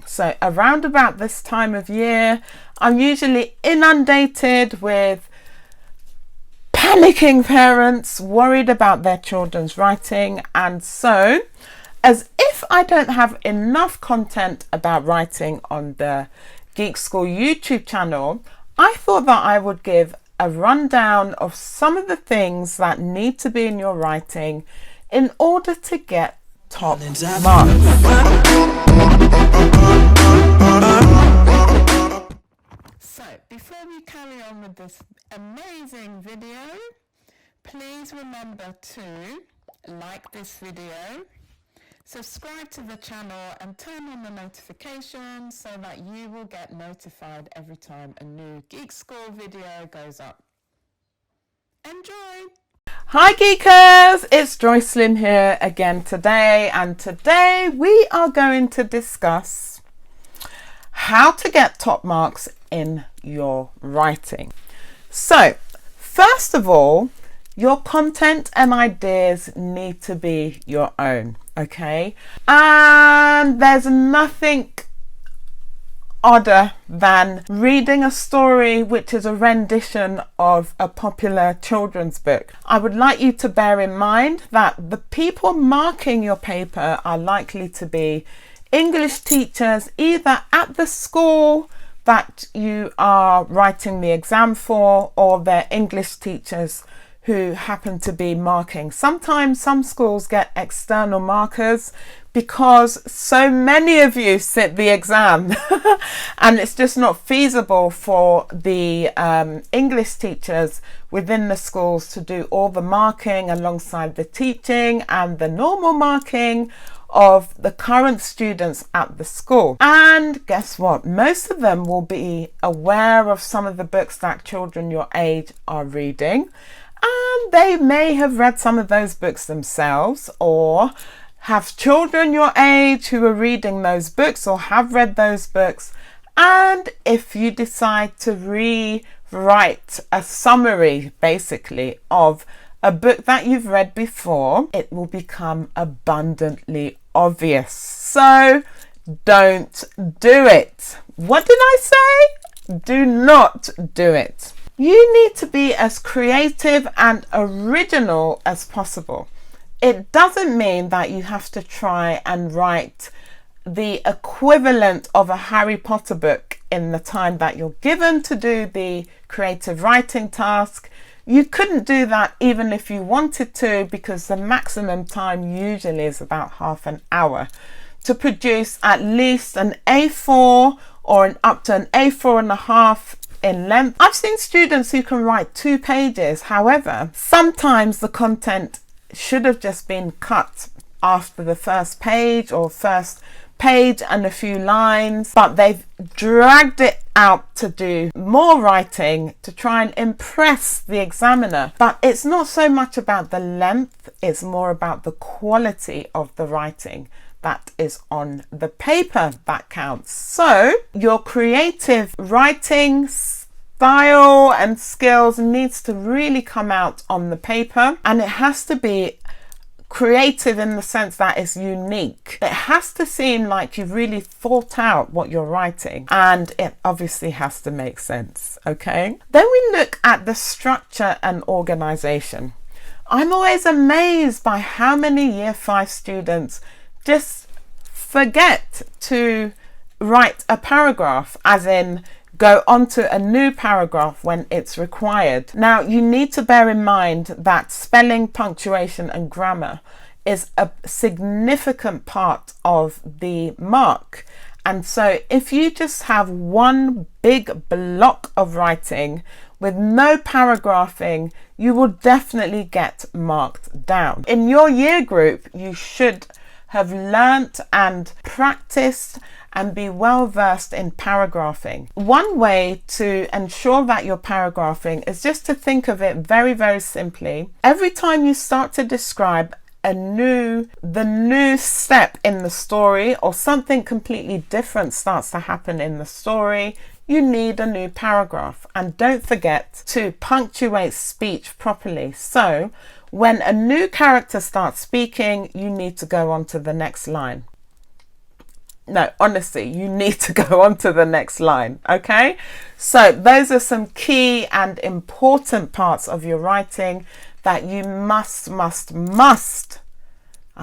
So around about this time of year, I'm usually inundated with panicking parents worried about their children's writing. And so, as if I don't have enough content about writing on the Geek School YouTube channel, I thought that I would give a rundown of some of the things that need to be in your writing in order to get top marks. So before we carry on with this amazing video, please remember to like this video, subscribe to the channel and turn on the notifications so that you will get notified every time a new Geek School video goes up. Enjoy! Hi Geekers, it's Joycelyn here again today, and today we are going to discuss how to get top marks in your writing. So first of all, your content and ideas need to be your own, okay? And there's nothing odder than reading a story which is a rendition of a popular children's book. I would like you to bear in mind that the people marking your paper are likely to be English teachers either at the school that you are writing the exam for, or they're English teachers who happen to be marking. Sometimes some schools get external markers because so many of you sit the exam and it's just not feasible for the English teachers within the schools to do all the marking alongside the teaching and the normal marking of the current students at the school. And guess what? Most of them will be aware of some of the books that children your age are reading, and they may have read some of those books themselves, or have children your age who are reading those books or have read those books. And if you decide to rewrite a summary basically of a book that you've read before, it will become abundantly obvious. So don't do it. What did I say? Do not do it. You need to be as creative and original as possible. It doesn't mean that you have to try and write the equivalent of a Harry Potter book in the time that you're given to do the creative writing task. You couldn't do that even if you wanted to, because the maximum time usually is about half an hour to produce at least an A4 or up to an A4.5 in length. I've seen students who can write 2 pages. However, sometimes the content should have just been cut after the first page or first page and a few lines, but they've dragged it out to do more writing to try and impress the examiner. But it's not so much about the length, it's more about the quality of the writing that is on the paper that counts. So your creative writing style and skills needs to really come out on the paper, and it has to be creative in the sense that it's unique. It has to seem like you've really thought out what you're writing, and it obviously has to make sense, okay? Then we look at the structure and organization. I'm always amazed by how many Year 5 students just forget to write a paragraph, as in go onto a new paragraph when it's required. Now, you need to bear in mind that spelling, punctuation and grammar is a significant part of the mark. And so if you just have one big block of writing with no paragraphing, you will definitely get marked down. In your year group, you should have learnt and practiced and be well versed in paragraphing. One way to ensure that you're paragraphing is just to think of it very, very simply. Every time you start to describe the new step in the story, or something completely different starts to happen in the story, you need a new paragraph. And don't forget to punctuate speech properly. So when a new character starts speaking, you need to go on to the next line. No, honestly, you need to go on to the next line, okay? So those are some key and important parts of your writing that you must, I'll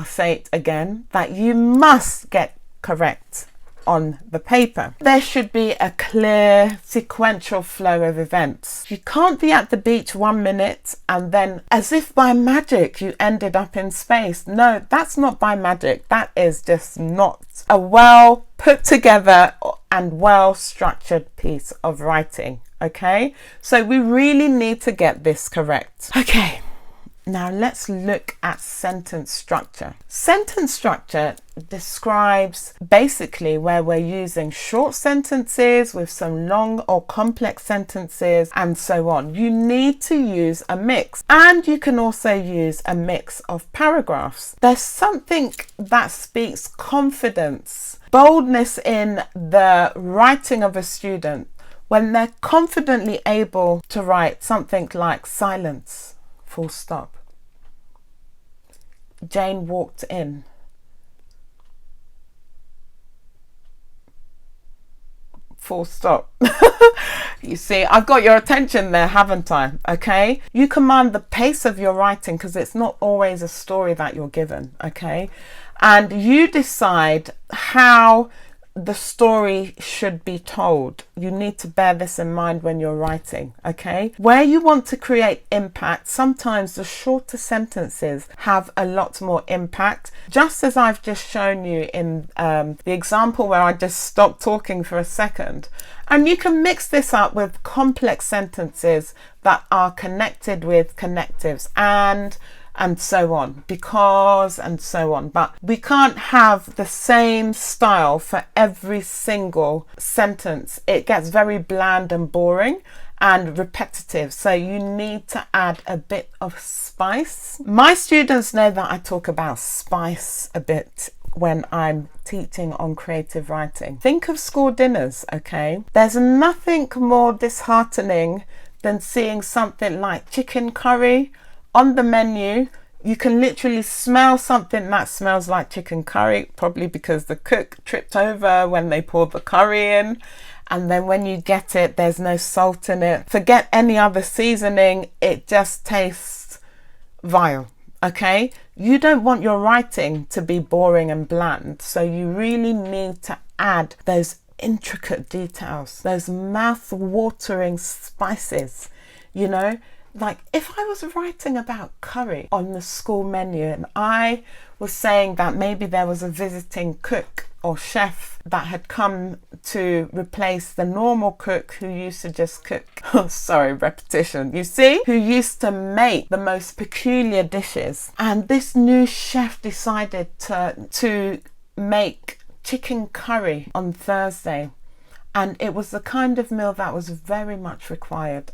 say it again, that you must get correct on the paper. There should be a clear sequential flow of events. You can't be at the beach 1 minute and then as if by magic you ended up in space. No, that's not by magic. That is just not a well put together and well structured piece of writing. Okay, so we really need to get this correct. Okay, now let's look at sentence structure. Sentence structure describes basically where we're using short sentences with some long or complex sentences and so on. You need to use a mix, and you can also use a mix of paragraphs. There's something that speaks confidence, boldness in the writing of a student when they're confidently able to write something like silence, full stop. Jane walked in. Full stop. You see, I've got your attention there, haven't I? Okay. You command the pace of your writing because it's not always a story that you're given. Okay. And you decide how the story should be told. You need to bear this in mind when you're writing, okay? Where you want to create impact, sometimes the shorter sentences have a lot more impact, just as I've just shown you in the example where I just stopped talking for a second. And you can mix this up with complex sentences that are connected with connectives and so on, because and so on. But we can't have the same style for every single sentence. It gets very bland and boring and repetitive, so you need to add a bit of spice. My students know that I talk about spice a bit when I'm teaching on creative writing. Think of school dinners, okay? There's nothing more disheartening than seeing something like chicken curry on the menu. You can literally smell something that smells like chicken curry, probably because the cook tripped over when they poured the curry in. And then when you get it, there's no salt in it. Forget any other seasoning. It just tastes vile. Okay? You don't want your writing to be boring and bland. So you really need to add those intricate details, those mouth-watering spices, you know? Like if I was writing about curry on the school menu and I was saying that maybe there was a visiting cook or chef that had come to replace the normal cook who used to just cook, sorry, repetition, you see, who used to make the most peculiar dishes. And this new chef decided to make chicken curry on Thursday. And it was the kind of meal that was very much required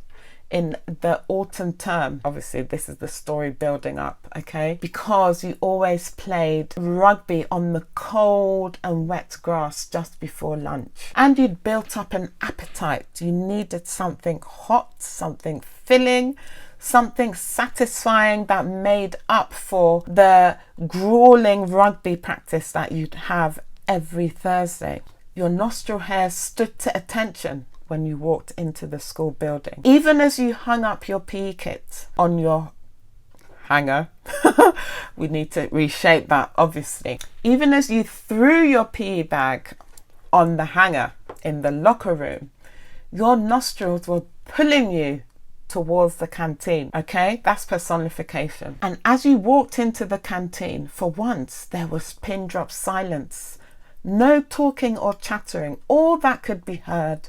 in the autumn term. Obviously this is the story building up, okay, because you always played rugby on the cold and wet grass just before lunch, and you'd built up an appetite. You needed something hot, something filling, something satisfying that made up for the grueling rugby practice that you'd have every Thursday. Your nostril hairs stood to attention when you walked into the school building. Even as you hung up your PE kit on your hanger, we need to reshape that obviously. Even as you threw your PE bag on the hanger in the locker room, your nostrils were pulling you towards the canteen, okay? That's personification. And as you walked into the canteen, for once there was pin drop silence. No talking or chattering. All that could be heard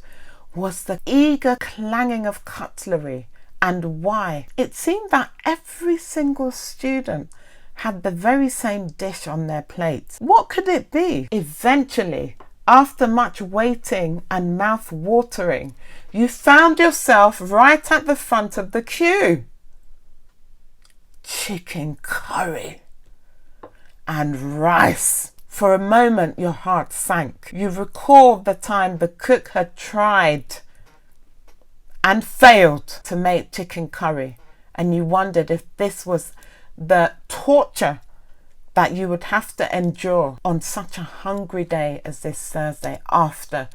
was the eager clanging of cutlery. And why? It seemed that every single student had the very same dish on their plate. What could it be? Eventually, after much waiting and mouth watering, you found yourself right at the front of the queue. Chicken curry and rice. For a moment, your heart sank. You recalled the time the cook had tried and failed to make chicken curry, and you wondered if this was the torture that you would have to endure on such a hungry day as this Thursday after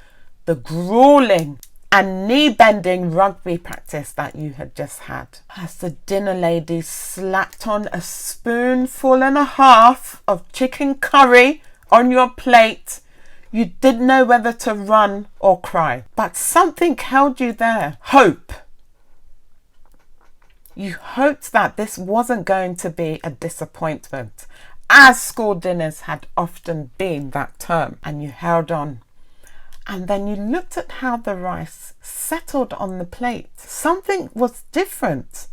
the grueling and knee-bending rugby practice that you had just had. As the dinner lady slapped on a spoonful and a half of chicken curry on your plate, you didn't know whether to run or cry. But something held you there. Hope. You hoped that this wasn't going to be a disappointment, as school dinners had often been that term, and you held on. And then you looked at how the rice settled on the plate. Something was different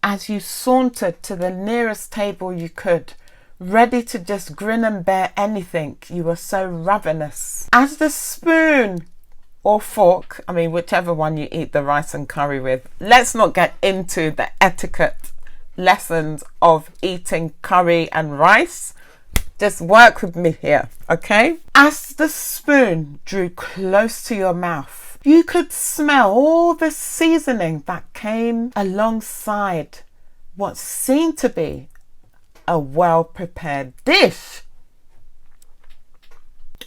as you sauntered to the nearest table you could, ready to just grin and bear anything. You were so ravenous. As the spoon or fork, I mean, whichever one you eat the rice and curry with, let's not get into the etiquette lessons of eating curry and rice. Just work with me here, okay? As the spoon drew close to your mouth, you could smell all the seasoning that came alongside what seemed to be a well-prepared dish.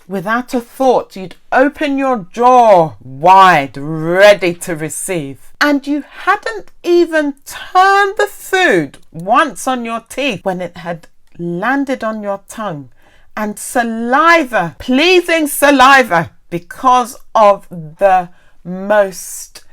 Without a thought, you'd open your jaw wide, ready to receive. And you hadn't even turned the food once on your teeth when it had landed on your tongue, and saliva, pleasing saliva, because of the most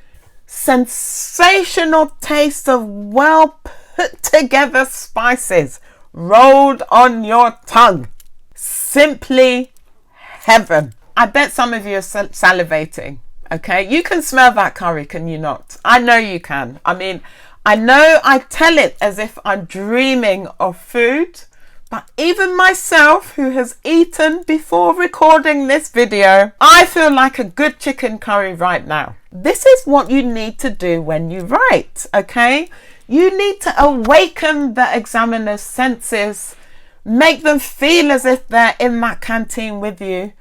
sensational taste of well put together spices rolled on your tongue. Simply heaven. I bet some of you are salivating. Okay, you can smell that curry, can you not? I know you can. I mean, I know I tell it as if I'm dreaming of food, but even myself, who has eaten before recording this video, I feel like a good chicken curry right now. This is what you need to do when you write, okay? You need to awaken the examiner's senses, make them feel as if they're in that canteen with you.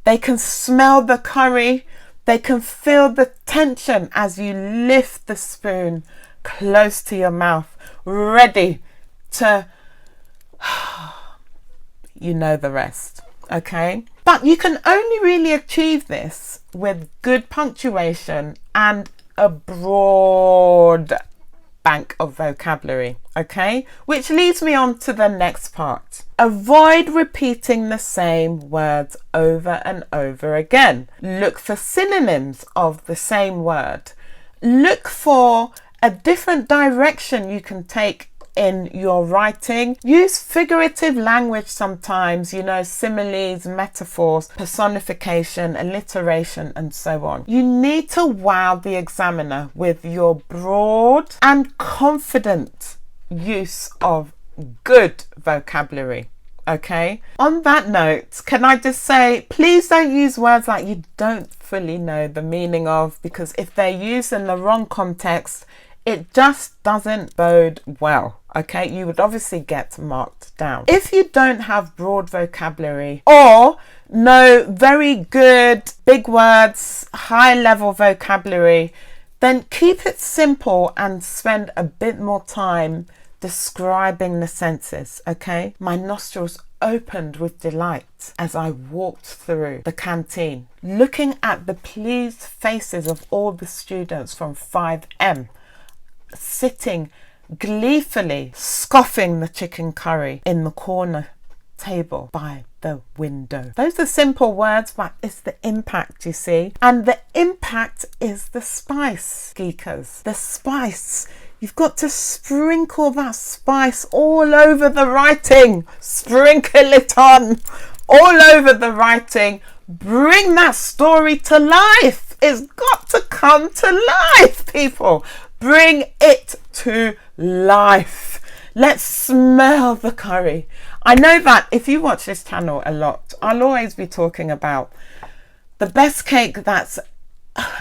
They can smell the curry. They can feel the tension as you lift the spoon close to your mouth, ready to... You know the rest, okay? But you can only really achieve this with good punctuation and a broad bank of vocabulary, okay? Which leads me on to the next part. Avoid repeating the same words over and over again. Look for synonyms of the same word. Look for a different direction you can take in your writing. Use figurative language sometimes, you know, similes, metaphors, personification, alliteration, and so on. You need to wow the examiner with your broad and confident use of good vocabulary. Okay, on that note, can I just say, please don't use words that you don't fully know the meaning of, because if they're used in the wrong context, it just doesn't bode well. Okay, you would obviously get marked down. If you don't have broad vocabulary or know very good big words, high level vocabulary, then keep it simple and spend a bit more time describing the senses, okay? My nostrils opened with delight as I walked through the canteen, looking at the pleased faces of all the students from 5M, sitting gleefully scoffing the chicken curry in the corner table by the window. Those are simple words, but it's the impact, you see. And the impact is the spice, geekers. The spice. You've got to sprinkle that spice all over the writing. Sprinkle it on all over the writing. Bring that story to life. It's got to come to life, people. Bring it to life. Let's smell the curry. I know that if you watch this channel a lot, I'll always be talking about the best cake that's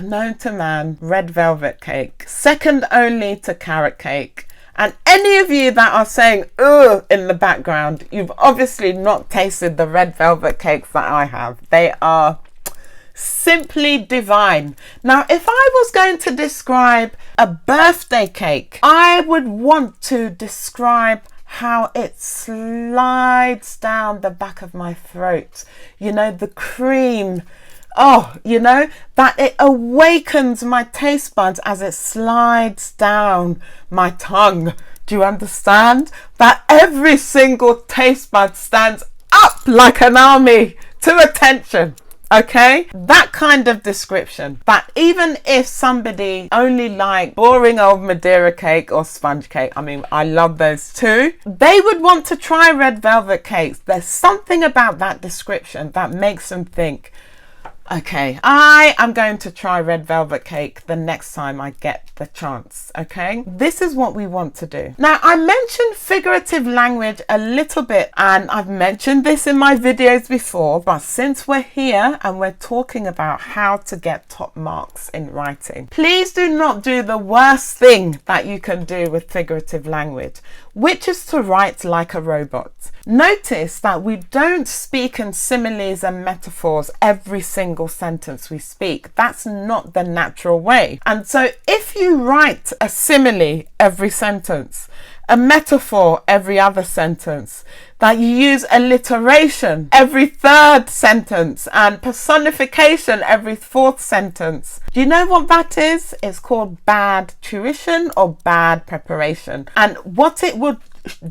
known to man, red velvet cake, second only to carrot cake. And any of you that are saying ugh in the background, you've obviously not tasted the red velvet cakes that I have. They are simply divine. Now, if I was going to describe a birthday cake, I would want to describe how it slides down the back of my throat. You know, the cream. Oh, you know, that it awakens my taste buds as it slides down my tongue. Do you understand? That every single taste bud stands up like an army to attention. Okay, that kind of description. But even if somebody only like boring old Madeira cake or sponge cake, I mean, I love those too, they would want to try red velvet cakes. There's something about that description that makes them think, okay, I am going to try red velvet cake the next time I get the chance. Okay, this is what we want to do. Now, I mentioned figurative language a little bit, and I've mentioned this in my videos before, but since we're here and we're talking about how to get top marks in writing, please do not do the worst thing that you can do with figurative language, which is to write like a robot. Notice that we don't speak in similes and metaphors every single sentence we speak. That's not the natural way. And so if you write a simile every sentence, a metaphor every other sentence, that you use alliteration every third sentence and personification every fourth sentence, do you know what that is? It's called bad tuition or bad preparation. And what it would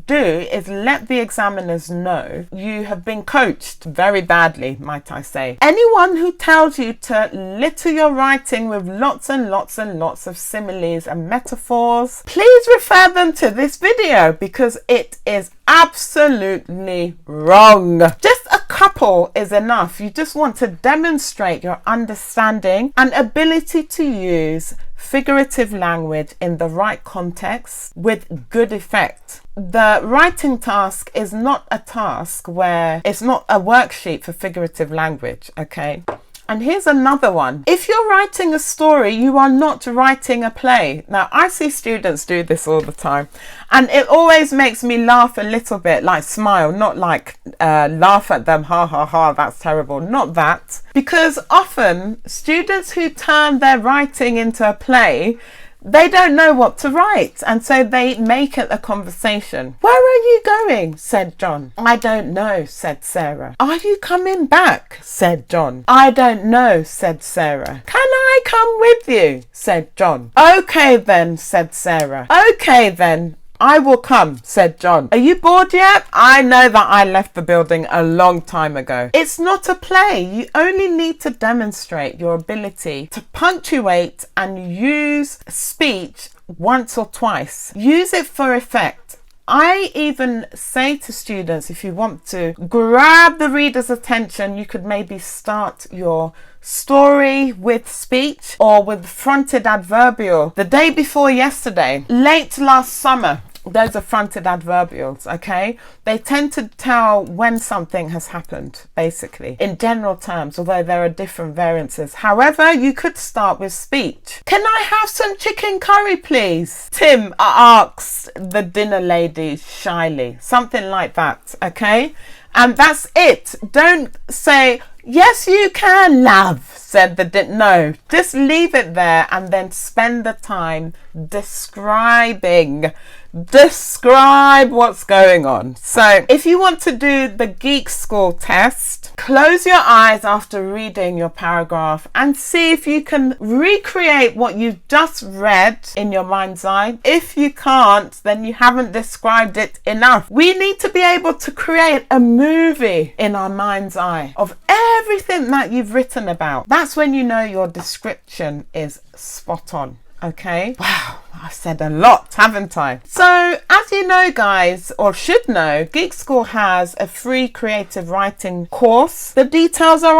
do is let the examiners know you have been coached very badly, might I say. Anyone who tells you to litter your writing with lots and lots and lots of similes and metaphors, please refer them to this video because it is absolutely wrong. Just a couple is enough. You just want to demonstrate your understanding and ability to use figurative language in the right context with good effect. The writing task is not a task where it's not a worksheet for figurative language, okay? And here's another one. If you're writing a story, you are not writing a play. Now, I see students do this all the time, and it always makes me laugh a little bit, like smile, not like laugh at them, ha ha ha, that's terrible, not that. Because often students who turn their writing into a play, they don't know what to write, and so they make it a conversation. Where are you going? Said John. I don't know, said Sarah. Are you coming back? Said John. I don't know, said Sarah. Can I come with you? Said John. Okay then, said Sarah. Okay then, I will come, said John. Are you bored yet? I know that I left the building a long time ago. It's not a play. You only need to demonstrate your ability to punctuate and use speech once or twice. Use it for effect. I even say to students, if you want to grab the reader's attention, you could maybe start your story with speech or with fronted adverbial. The day before yesterday, late last summer, those are fronted adverbials, okay? They tend to tell when something has happened, basically, in general terms, although there are different variances. However, you could start with speech. Can I have some chicken curry, please? Tim asks the dinner lady shyly. Something like that, okay? And that's it. Don't say, yes, you can, love, said the no, just leave it there and then spend the time describing. Describe what's going on. So if you want to do the Geek School test, close your eyes after reading your paragraph and see if you can recreate what you've just read in your mind's eye. If you can't, then you haven't described it enough. We need to be able to create a movie in our mind's eye of everything that you've written about. That's when you know your description is spot on. Okay, wow, I've said a lot, haven't I? So as you know, guys, or should know, Geek School has a free creative writing course. The details are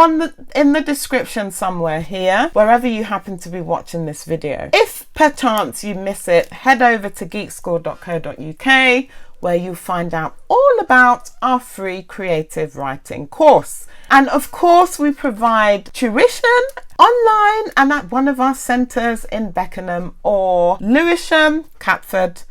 in the description somewhere here, wherever you happen to be watching this video. If perchance you miss it, head over to geekschool.co.uk, where you'll find out all about our free creative writing course. And of course, we provide tuition online and at one of our centres in Beckenham or Lewisham, Catford,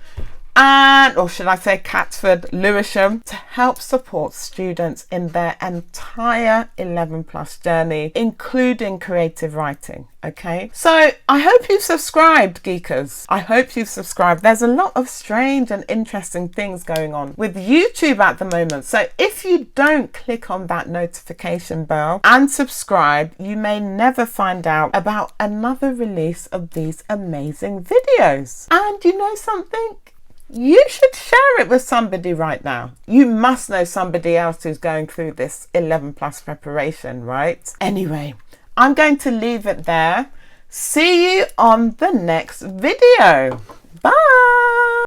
and, or should I say Catford, Lewisham, to help support students in their entire 11+ journey, including creative writing. Okay, so I hope you've subscribed, geekers. I hope you've subscribed. There's a lot of strange and interesting things going on with YouTube at the moment. So if you don't click on that notification bell and subscribe, you may never find out about another release of these amazing videos. And you know something? You should share it with somebody right now. You must know somebody else who's going through this 11+ preparation, right? Anyway, I'm going to leave it there. See you on the next video. Bye.